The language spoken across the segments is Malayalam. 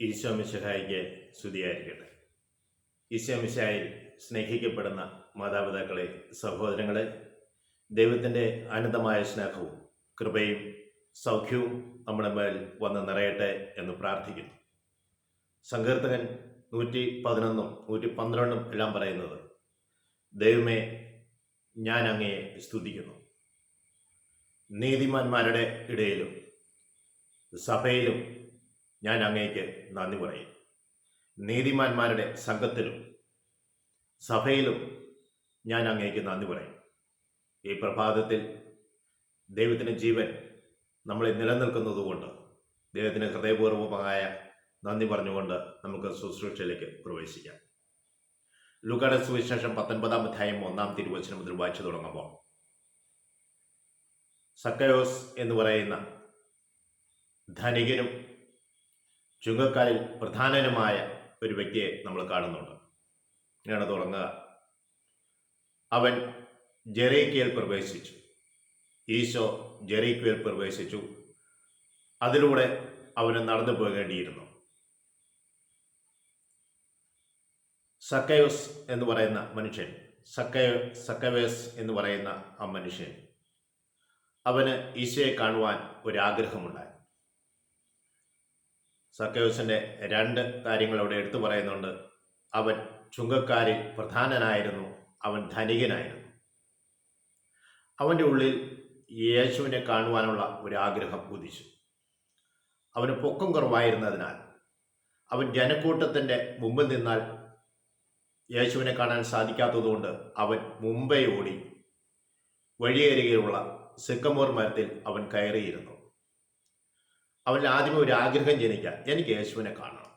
ഈശോ മിശിഹായിക്ക് സ്തുതിയായിരിക്കട്ടെ. ഈശോ മിശിഹായിൽ സ്നേഹിക്കപ്പെടുന്ന മാതാപിതാക്കളെ, സഹോദരങ്ങളെ, ദൈവത്തിൻ്റെ അനന്തമായ സ്നേഹവും കൃപയും സൗഖ്യവും നമ്മുടെ മേൽ വന്ന് നിറയട്ടെ എന്ന് പ്രാർത്ഥിക്കുന്നു. സങ്കീർത്തകൻ 111 112 എല്ലാം പറയുന്നത്, ദൈവമേ, ഞാൻ അങ്ങയെ സ്തുതിക്കുന്നു. നീതിമാന്മാരുടെ ഇടയിലും സഭയിലും ഞാൻ അങ്ങേക്ക് നന്ദി പറയും. നീതിമാന്മാരുടെ സംഘത്തിലും സഭയിലും ഞാൻ അങ്ങേക്ക് നന്ദി പറയും. ഈ പ്രഭാതത്തിൽ ദൈവത്തിൻ്റെ ജീവൻ നമ്മളിൽ നിലനിൽക്കുന്നതുകൊണ്ട് ദൈവത്തിന് ഹൃദയപൂർവ്വമായ നന്ദി പറഞ്ഞുകൊണ്ട് നമുക്ക് ശുശ്രൂഷയിലേക്ക് പ്രവേശിക്കാം. ലൂക്കായുടെ സുവിശേഷം 19-ാം അധ്യായം 1-ാം തിരുവചനം മുതൽ വായിച്ചു തുടങ്ങുമ്പോൾ, സക്കയോസ് എന്ന് പറയുന്ന ധനികനും ചുങ്കക്കാരിൽ പ്രധാനനുമായ ഒരു വ്യക്തിയെ നമ്മൾ കാണുന്നുണ്ട്. ഇങ്ങനെയാണ് തുടങ്ങുക. അവൻ ജെറീക്കയിൽ പ്രവേശിച്ചു. ഈശോ ജെറീക്കയിൽ പ്രവേശിച്ചു. അതിലൂടെ അവന് നടന്നു പോകേണ്ടിയിരുന്നു. സക്കയോസ് എന്ന് പറയുന്ന മനുഷ്യൻ, സക്കവേസ് എന്ന് പറയുന്ന ആ മനുഷ്യൻ, അവന് ഈശോയെ കാണുവാൻ ഒരാഗ്രഹമുണ്ടായി. സക്കയോസിൻ്റെ 2 കാര്യങ്ങൾ അവിടെ എടുത്തു പറയുന്നുണ്ട്. അവൻ ചുങ്കക്കാരിൽ പ്രധാനനായിരുന്നു, അവൻ ധനികനായിരുന്നു. അവൻ്റെ ഉള്ളിൽ യേശുവിനെ കാണുവാനുള്ള ഒരാഗ്രഹം ഉദിച്ചു. അവന് പൊക്കം കുറവായിരുന്നതിനാൽ അവൻ ജനക്കൂട്ടത്തിൻ്റെ മുമ്പിൽ നിന്നാൽ യേശുവിനെ കാണാൻ സാധിക്കാത്തതുകൊണ്ട് അവൻ മുമ്പേ ഓടി വഴിയരികെയുള്ള സിക്കമോർ മരത്തിൽ അവൻ കയറിയിരുന്നു. അവൻ ആദ്യമേ ഒരു ആഗ്രഹം ജനിക്കാൻ, എനിക്ക് യേശുവിനെ കാണണം.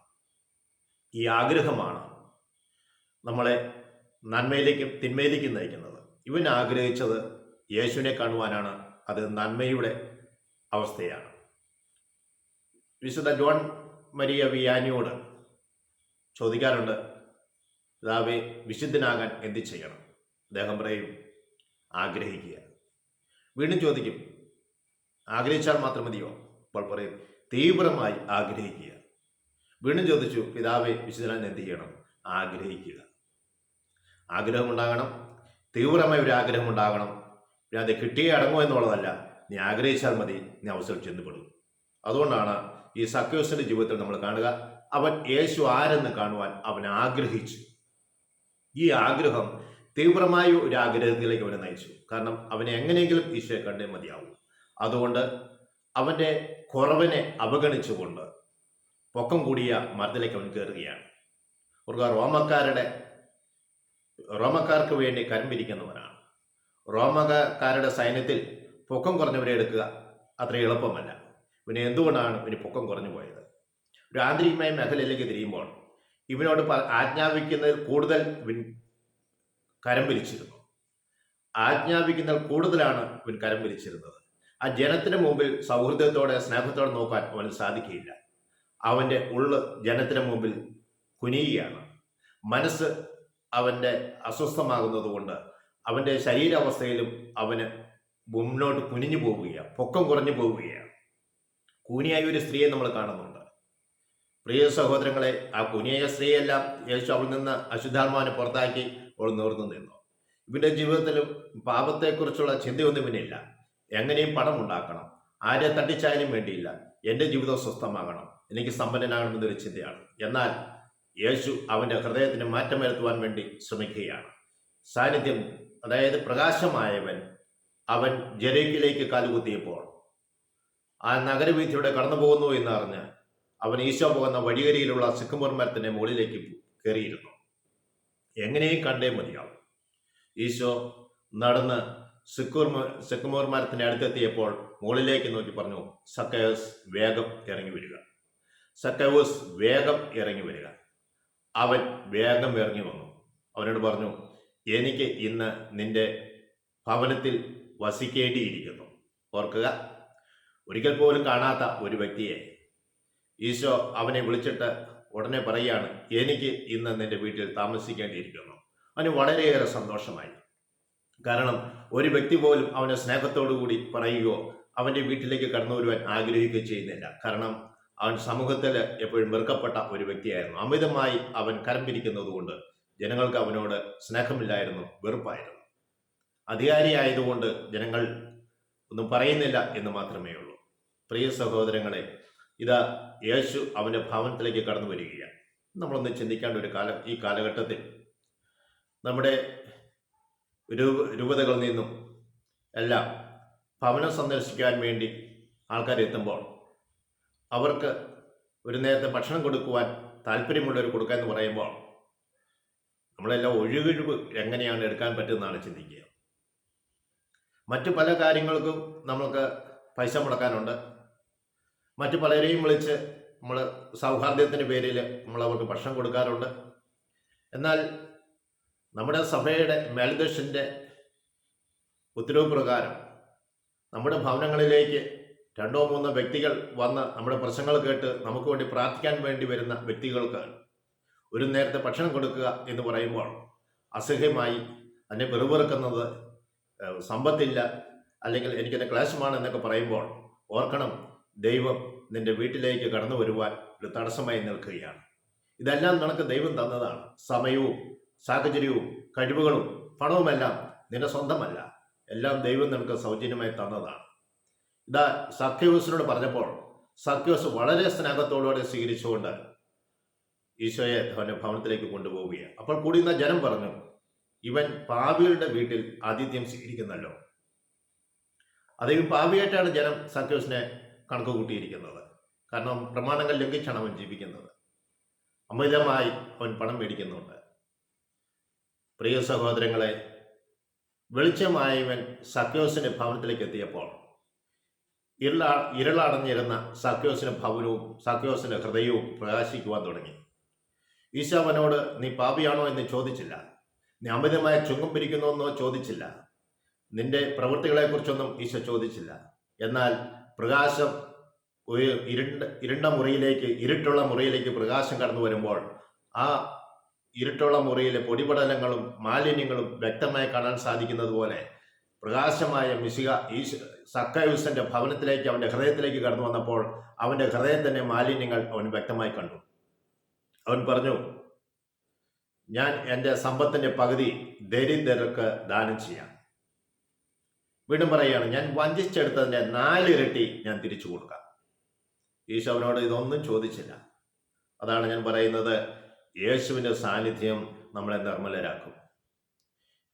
ഈ ആഗ്രഹമാണ് നമ്മളെ നന്മയിലേക്കും തിന്മയിലേക്കും നയിക്കുന്നത്. ഇവൻ ആഗ്രഹിച്ചത് യേശുവിനെ കാണുവാനാണ്. അത് നന്മയുടെ അവസ്ഥയാണ്. വിശുദ്ധ ജോൺ മരിയ വിയാനിയോട് ചോദിക്കാറുണ്ട്, പിതാവേ, വിശുദ്ധനാകാൻ എന്ത് ചെയ്യണം? അദ്ദേഹം പറയും, ആഗ്രഹിക്കുക. വീണ്ടും ചോദിക്കും, ആഗ്രഹിച്ചാൽ മാത്രം മതിയോ? അപ്പോൾ പറയും, തീവ്രമായി ആഗ്രഹിക്കുക. വീണ്ടും ചോദിച്ചു, പിതാവേ, വിശുദ്ധനാൻ എന്ത് ചെയ്യണം? ആഗ്രഹിക്കുക. ആഗ്രഹമുണ്ടാകണം, തീവ്രമായ ഒരു ആഗ്രഹമുണ്ടാകണം. പിന്നെ അത് കിട്ടിയേ അടങ്ങുമോ എന്നുള്ളതല്ല, നീ ആഗ്രഹിച്ചാൽ മതി, നീ അവസരം ചെന്നുപെടും. അതുകൊണ്ടാണ് ഈ സക്കയോസിന്റെ ജീവിതത്തിൽ നമ്മൾ കാണുക, അവൻ യേശു ആരെന്ന് കാണുവാൻ അവൻ ആഗ്രഹിച്ചു. ഈ ആഗ്രഹം തീവ്രമായ ഒരു ആഗ്രഹത്തിലേക്ക് അവനെ നയിച്ചു. കാരണം അവനെ എങ്ങനെയെങ്കിലും ഈശോയെ കണ്ടേ മതിയാവും. അതുകൊണ്ട് അവൻ്റെ കുറവിനെ അവഗണിച്ചുകൊണ്ട് പൊക്കം കൂടിയ മരത്തിലേക്ക് അവൻ കയറുകയാണ്. റോമക്കാർക്ക് വേണ്ടി കരമ്പിരിക്കുന്നവനാണ്. റോമക്കാരുടെ സൈന്യത്തിൽ പൊക്കം കുറഞ്ഞവരെ എടുക്കുക അത്ര എളുപ്പമല്ല. പിന്നെ എന്തുകൊണ്ടാണ് ഇവന് പൊക്കം കുറഞ്ഞു പോയത്? ഒരു ആന്തരികമായ മേഖലയിലേക്ക് തിരിയുമ്പോൾ ഇവനോട് ആജ്ഞാപിക്കുന്നതിൽ കൂടുതൽ ഇവൻ കരം പിരിച്ചിരുന്നു. ആജ്ഞാപിക്കുന്നതിൽ കൂടുതലാണ് ഇവൻ കരം പിരിച്ചിരുന്നത്. ആ ജനത്തിന് മുമ്പിൽ സൗഹൃദത്തോടെ സ്നേഹത്തോടെ നോക്കാൻ അവന് സാധിക്കുകയില്ല. അവൻ്റെ ഉള്ള് ജനത്തിന് മുമ്പിൽ കുനിയുകയാണ്. മനസ്സ് അവൻ്റെ അസ്വസ്ഥമാകുന്നത് കൊണ്ട് അവൻ്റെ ശരീരാവസ്ഥയിലും അവന് മുന്നോട്ട് കുനിഞ്ഞു പോവുകയാണ്, പൊക്കം കുറഞ്ഞു പോവുകയാണ്. കൂനിയായ ഒരു സ്ത്രീയെ നമ്മൾ കാണുന്നുണ്ട്. പ്രിയ സഹോദരങ്ങളെ, ആ കുനിയായ സ്ത്രീയെല്ലാം യേശു അവളിൽ നിന്ന് അശുദ്ധാത്മാവിനെ പുറത്താക്കി അവൾ നിവർന്നു നിന്നു. ഇവൻ്റെ ജീവിതത്തിലും പാപത്തെക്കുറിച്ചുള്ള ചിന്തയൊന്നും ഇവനില്ല. എങ്ങനെയും പണം ഉണ്ടാക്കണം, ആരെ തട്ടിച്ചായാലും വേണ്ടിയില്ല, എൻ്റെ ജീവിതം സ്വസ്ഥമാകണം, എനിക്ക് സമ്പന്നനാകണമെന്നൊരു ചിന്തയാണ്. എന്നാൽ യേശു അവൻ്റെ ഹൃദയത്തിന് മാറ്റം വരുത്തുവാൻ വേണ്ടി ശ്രമിക്കുകയാണ്. സാന്നിധ്യം, അതായത് പ്രകാശമായവൻ, അവൻ ജെറീക്കയിലേക്ക് കാലുകുത്തിയപ്പോൾ ആ നഗരവീഥിയുടെ കടന്നു പോകുന്നു എന്നറിഞ്ഞ് അവൻ ഈശോ പോകുന്ന വഴിയരിയിലുള്ള സിക്കമോർ മരത്തിൻ്റെ മുകളിലേക്ക് കയറിയിരുന്നു. എങ്ങനെയും കണ്ടേ മതിയാവും. ഈശോ നടന്ന് സിക്കമോർ മരത്തിൻ്റെ അടുത്തെത്തിയപ്പോൾ മുകളിലേക്ക് നോക്കി പറഞ്ഞു, സക്കയോസ്, വേഗം ഇറങ്ങി വരിക. സക്കയോസ്, വേഗം ഇറങ്ങി വരിക. അവൻ വേഗം ഇറങ്ങി വന്നു. അവനോട് പറഞ്ഞു, എനിക്ക് ഇന്ന് നിന്റെ ഭവനത്തിൽ വസിക്കേണ്ടിയിരിക്കുന്നു. ഓർക്കുക, ഒരിക്കൽ പോലും കാണാത്ത ഒരു വ്യക്തിയെ ഈശോ അവനെ വിളിച്ചിട്ട് ഉടനെ പറയുകയാണ്, എനിക്ക് ഇന്ന് നിന്റെ വീട്ടിൽ താമസിക്കേണ്ടിയിരിക്കുന്നു. അവന് വളരെയേറെ സന്തോഷമായി. കാരണം ഒരു വ്യക്തി പോലും അവനെ സ്നേഹത്തോടു കൂടി പറയുകയോ അവൻ്റെ വീട്ടിലേക്ക് കടന്നു വരുവാൻ ആഗ്രഹിക്കുകയോ ചെയ്യുന്നില്ല. കാരണം അവൻ സമൂഹത്തിൽ എപ്പോഴും വെറുക്കപ്പെട്ട ഒരു വ്യക്തിയായിരുന്നു. അമിതമായി അവൻ കരം പിരിക്കുന്നത് കൊണ്ട് ജനങ്ങൾക്ക് അവനോട് സ്നേഹമില്ലായിരുന്നു, വെറുപ്പായിരുന്നു. അധികാരിയായതുകൊണ്ട് ജനങ്ങൾ ഒന്നും പറയുന്നില്ല എന്ന് മാത്രമേ ഉള്ളൂ. പ്രിയ സഹോദരങ്ങളെ, ഇതാ യേശു അവൻ്റെ ഭവനത്തിലേക്ക് കടന്നു വരികയാണ്. നമ്മളൊന്ന് ചിന്തിക്കേണ്ട ഒരു ഈ കാലഘട്ടത്തിൽ നമ്മുടെ രൂപതകളിൽ നിന്നും എല്ലാം ഭവനം സന്ദർശിക്കാൻ വേണ്ടി ആൾക്കാർ എത്തുമ്പോൾ അവർക്ക് ഒരു നേരത്തെ ഭക്ഷണം കൊടുക്കുവാൻ താല്പര്യമുള്ളവർ കൊടുക്കുക എന്ന് പറയുമ്പോൾ നമ്മളെല്ലാം ഒഴുകിഴിവ് എങ്ങനെയാണ് എടുക്കാൻ പറ്റുമെന്നാണ് ചിന്തിക്കുക. മറ്റു പല കാര്യങ്ങൾക്കും നമ്മൾക്ക് പൈസ മുടക്കാനുണ്ട്. മറ്റു പലരെയും വിളിച്ച് നമ്മൾ സൗഹാർദ്ദത്തിൻ്റെ പേരിൽ നമ്മൾ അവർക്ക് ഭക്ഷണം കൊടുക്കാറുണ്ട്. എന്നാൽ നമ്മുടെ സഭയുടെ മേൽദർശൻ്റെ ഉത്തരവ് പ്രകാരം നമ്മുടെ ഭവനങ്ങളിലേക്ക് 2-3 വ്യക്തികൾ വന്ന് നമ്മുടെ പ്രശ്നങ്ങൾ കേട്ട് നമുക്ക് വേണ്ടി പ്രാർത്ഥിക്കാൻ വേണ്ടി വരുന്ന വ്യക്തികൾക്ക് ഒരു നേരത്തെ ഭക്ഷണം കൊടുക്കുക എന്ന് പറയുമ്പോൾ അസഹ്യമായി അതിനെ വെറുവെറുക്കുന്നത്, സമ്പത്തില്ല അല്ലെങ്കിൽ എനിക്കെൻ്റെ ക്ലേശമാണ് എന്നൊക്കെ പറയുമ്പോൾ ഓർക്കണം, ദൈവം നിന്റെ വീട്ടിലേക്ക് കടന്നു വരുവാൻ ഒരു തടസ്സമായി നിൽക്കുകയാണ്. ഇതെല്ലാം നിനക്ക് ദൈവം തന്നതാണ്. സമയവും സാഹചര്യവും കഴിവുകളും പണവുമെല്ലാം നിന്റെ സ്വന്തമല്ല. എല്ലാം ദൈവം നിനക്ക് സൗജന്യമായി തന്നതാണ്. ഇതാ സഖ്യവസിനോട് പറഞ്ഞപ്പോൾ സഖ്യവസ് വളരെ സ്നേഹത്തോടുകൂടെ സ്വീകരിച്ചുകൊണ്ട് ഈശോയെ അവൻ്റെ ഭവനത്തിലേക്ക് കൊണ്ടുപോവുകയാണ്. അപ്പോൾ കൂടിയുന്ന ജനം പറഞ്ഞു, ഇവൻ പാപികളുടെ വീട്ടിൽ ആതിഥ്യം സ്വീകരിക്കുന്നല്ലോ. അതേ പാപിയായിട്ടാണ് ജനം സഖ്യവസിനെ കണക്ക് കൂട്ടിയിരിക്കുന്നത്. കാരണം പ്രമാണങ്ങൾ ലംഘിച്ചാണ് അവൻ ജീവിക്കുന്നത്. അമിതമായി അവൻ പണം മേടിക്കുന്നുണ്ട്. പ്രിയ സഹോദരങ്ങളെ, വെളിച്ചമായവൻ സഖ്യോസിന്റെ ഭവനത്തിലേക്ക് എത്തിയപ്പോൾ ഇരുളടഞ്ഞിരുന്ന സഖ്യോസിന്റെ ഭവനവും സഖ്യോസിന്റെ ഹൃദയവും പ്രകാശിക്കുവാൻ തുടങ്ങി. ഈശോ അവനോട് നീ പാപിയാണോ എന്ന് ചോദിച്ചില്ല. നീ അമിതമായ ചുങ്കം പിരിക്കുന്നോ എന്നോ ചോദിച്ചില്ല. നിന്റെ പ്രവൃത്തികളെക്കുറിച്ചൊന്നും ഈശോ ചോദിച്ചില്ല. എന്നാൽ പ്രകാശം ഒരു ഇരുട്ടുള്ള മുറിയിലേക്ക് പ്രകാശം കടന്നു വരുമ്പോൾ ആ ഇരുട്ടുള്ള മുറിയിലെ പൊടിപടലങ്ങളും മാലിന്യങ്ങളും വ്യക്തമായി കാണാൻ സാധിക്കുന്നത് പോലെ പ്രകാശമായ മിശിഹ ഈ സഖ്യയൂസിന്റെ ഭവനത്തിലേക്ക്, അവൻ്റെ ഹൃദയത്തിലേക്ക് കടന്നു വന്നപ്പോൾ അവൻ്റെ ഹൃദയം തന്നെ മാലിന്യങ്ങൾ അവൻ വ്യക്തമായി കണ്ടു. അവൻ പറഞ്ഞു, ഞാൻ എൻ്റെ സമ്പത്തിൻ്റെ പകുതി ദരിദ്രർക്ക് ദാനം ചെയ്യാം. വീണ്ടും പറയുകയാണ്, ഞാൻ വഞ്ചിച്ചെടുത്തതിൻ്റെ 4 ഇരട്ടി ഞാൻ തിരിച്ചു കൊടുക്കാം. ഈശോ അവനോട് ഇതൊന്നും ചോദിച്ചില്ല. അതാണ് ഞാൻ പറയുന്നത്, യേശുവിൻ്റെ സാന്നിധ്യം നമ്മളെ നിർമ്മലരാക്കും.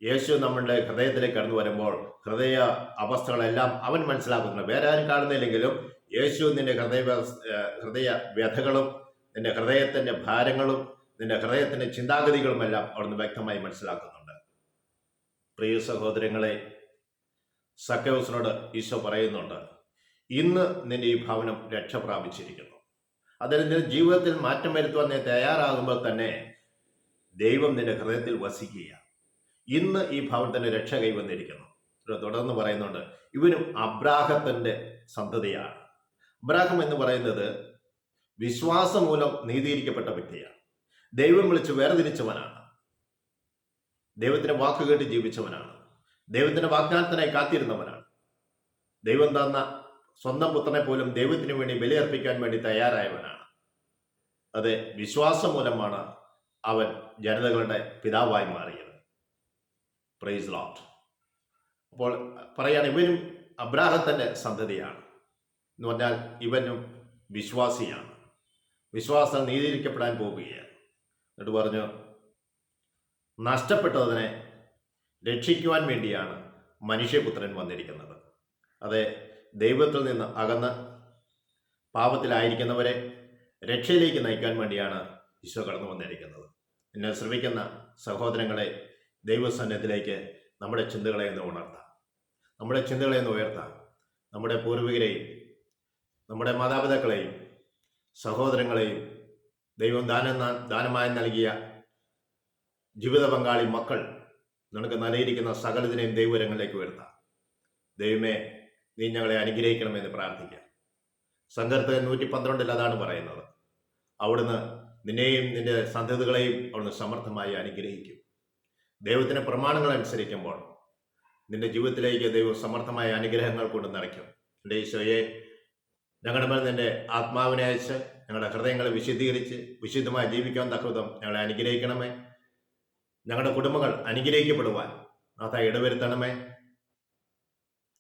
യേശു നമ്മളുടെ ഹൃദയത്തിലേക്ക് കടന്നു വരുമ്പോൾ ഹൃദയ അവസ്ഥകളെല്ലാം അവൻ മനസ്സിലാക്കുന്നുണ്ട്. വേറെ ആരും കാണുന്നില്ലെങ്കിലും യേശു നിന്റെ ഹൃദയ വ്യഥകളും നിന്റെ ഹൃദയത്തിൻ്റെ ഭാരങ്ങളും നിന്റെ ഹൃദയത്തിൻ്റെ ചിന്താഗതികളുമെല്ലാം അവിടുന്ന് വ്യക്തമായി മനസ്സിലാക്കുന്നുണ്ട്. പ്രിയ സഹോദരങ്ങളെ, സഖ്യവസിനോട് ഈശോ പറയുന്നുണ്ട്, ഇന്ന് നിന്റെ ഈ ഭവനം രക്ഷ പ്രാപിച്ചിരിക്കുന്നു. അതിൽ നിന്റെ ജീവിതത്തിൽ മാറ്റം വരുത്തുവാൻ നീ തയ്യാറാകുമ്പോൾ തന്നെ ദൈവം നിന്റെ ഹൃദയത്തിൽ വസിക്കുകയാണ്. ഇന്ന് ഈ ഭവനത്തിന് രക്ഷ കൈവന്നിരിക്കുന്നു. തുടർന്ന് പറയുന്നുണ്ട്, ഇവനും അബ്രാഹത്തിന്റെ സന്തതിയാണ്. അബ്രാഹം എന്ന് പറയുന്നത് വിശ്വാസം മൂലം നീതീകരിക്കപ്പെട്ട വ്യക്തിയാണ്. ദൈവം വിളിച്ച് വേർതിരിച്ചവനാണ്. ദൈവത്തിന്റെ വാക്ക് കേട്ട് ജീവിച്ചവനാണ്. ദൈവത്തിന്റെ വാഗ്ദാനത്തിനായി കാത്തിരുന്നവനാണ്. ദൈവം തന്ന സ്വന്തം പുത്രനെ പോലും ദൈവത്തിന് വേണ്ടി ബലിയർപ്പിക്കാൻ വേണ്ടി തയ്യാറായവനാണ്. അത് വിശ്വാസം മൂലമാണ് അവൻ ജനതകളുടെ പിതാവായി മാറിയത്. Praise Lord. അപ്പോൾ പറയാണ്, ഇവനും അബ്രാഹത്തിന്റെ സന്തതിയാണ് എന്ന് പറഞ്ഞാൽ ഇവനും വിശ്വാസിയാണ്. വിശ്വാസം നീതീകരിക്കപ്പെടാൻ പോവുകയാണ്. എന്നിട്ട് പറഞ്ഞു, നഷ്ടപ്പെട്ടതിനെ രക്ഷിക്കുവാൻ വേണ്ടിയാണ് മനുഷ്യപുത്രൻ വന്നിരിക്കുന്നത്. അതെ, ദൈവത്തിൽ നിന്ന് അകന്ന് പാപത്തിലായിരിക്കുന്നവരെ രക്ഷയിലേക്ക് നയിക്കാൻ വേണ്ടിയാണ് ഈശോ കടന്നു വന്നിരിക്കുന്നത്. എന്നെ ശ്രമിക്കുന്ന സഹോദരങ്ങളെ, ദൈവസന്നിധിയിലേക്ക് നമ്മുടെ ചിന്തകളെ ഒന്ന് ഉണർത്താം, നമ്മുടെ ചിന്തകളെ ഒന്ന് ഉയർത്താം. നമ്മുടെ പൂർവികരെയും നമ്മുടെ മാതാപിതാക്കളെയും സഹോദരങ്ങളെയും ദൈവം ദാനമായി നൽകിയ ജീവിത പങ്കാളി മക്കൾ നിനക്ക് നൽകിയിരിക്കുന്ന സകലതിനെയും ദൈവരങ്ങളിലേക്ക് ഉയർത്താം. ദൈവമേ, നീ ഞങ്ങളെ അനുഗ്രഹിക്കണമെന്ന് പ്രാർത്ഥിക്കാം. സങ്കീർത്തനം 112 അതാണ് പറയുന്നത്. അവിടുന്ന് നിന്നെയും നിന്റെ സന്തതികളെയും അവിടുന്ന് സമർത്ഥമായി അനുഗ്രഹിക്കും. ദൈവത്തിന്റെ പ്രമാണങ്ങൾ അനുസരിക്കുമ്പോൾ നിന്റെ ജീവിതത്തിലേക്ക് ദൈവം സമർത്ഥമായ അനുഗ്രഹങ്ങൾ കൊണ്ട് നിറയ്ക്കും. എൻ്റെ ഈശോയെ, ഞങ്ങളുടെ മേൽ നിന്റെ ആത്മാവിനെ അയച്ച് ഞങ്ങളുടെ ഹൃദയങ്ങളെ വിശുദ്ധീകരിച്ച് വിശുദ്ധമായി ജീവിക്കാൻ തക്കവിധം ഞങ്ങളെ അനുഗ്രഹിക്കണമേ. ഞങ്ങളുടെ കുടുംബങ്ങൾ അനുഗ്രഹിക്കപ്പെടുവാൻ നാഥ ഇടവരുത്തണമേ.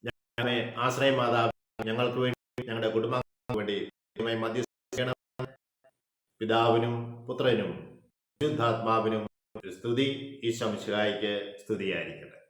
ഞങ്ങളെ ആശ്രയമാതാവ് ഞങ്ങൾക്ക് വേണ്ടി ഞങ്ങളുടെ കുടുംബങ്ങൾക്ക് വേണ്ടി മധ്യസ്ഥിക്കണം. പിതാവിനും പുത്രനും ശുദ്ധാത്മാവിനും സ്തുതി. ഈശോ മിശിഹായ്ക്ക് സ്തുതിയായിരിക്കട്ടെ.